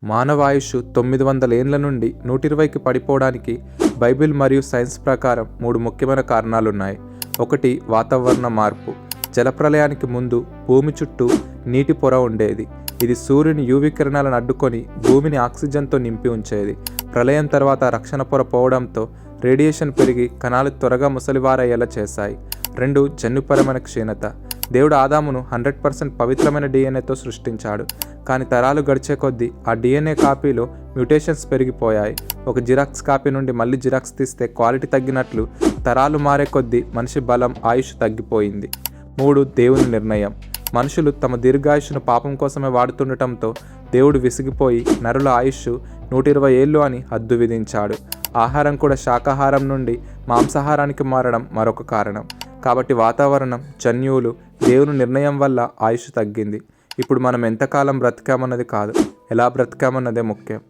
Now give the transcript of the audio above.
మానవాయుష్ 900 ఏండ్ల నుండి 120కి పడిపోవడానికి బైబిల్ మరియు సైన్స్ ప్రకారం 3 ముఖ్యమైన కారణాలున్నాయి. 1. వాతావరణ మార్పు. జలప్రలయానికి ముందు భూమి చుట్టూ నీటి పొర ఉండేది. ఇది సూర్యుని యూవీ కిరణాలను అడ్డుకొని భూమిని ఆక్సిజన్తో నింపి ఉంచేది. ప్రళయం తర్వాత రక్షణ పొర పోవడంతో రేడియేషన్ పెరిగి కణాలు త్వరగా ముసలివారయ్యేలా చేశాయి. 2. జన్యుపరమైన క్షీణత. దేవుడు ఆదామును 100% పవిత్రమైన డిఎన్ఏతో సృష్టించాడు. కానీ తరాలు గడిచే కొద్దీ ఆ డిఎన్ఏ కాపీలో మ్యూటేషన్స్ పెరిగిపోయాయి. ఒక జిరాక్స్ కాపీ నుండి మళ్ళీ జిరాక్స్ తీస్తే క్వాలిటీ తగ్గినట్లు తరాలు మారే కొద్దీ మనిషి బలం, ఆయుష్ తగ్గిపోయింది. 3. దేవుని నిర్ణయం. మనుషులు తమ దీర్ఘాయుష్ను పాపం కోసమే వాడుతుండటంతో దేవుడు విసిగిపోయి నరుల ఆయుష్ 120 ఏళ్ళు అని హద్దు విధించాడు. ఆహారం కూడా శాకాహారం నుండి మాంసాహారానికి మారడం మరొక కారణం. కాబట్టి వాతావరణం, జన్యువులు, దేవుని నిర్ణయం వల్ల ఆయుష్ తగ్గింది. ఇప్పుడు మనం ఎంతకాలం బ్రతికామన్నది కాదు, ఎలా బ్రతికామన్నదే ముఖ్యం.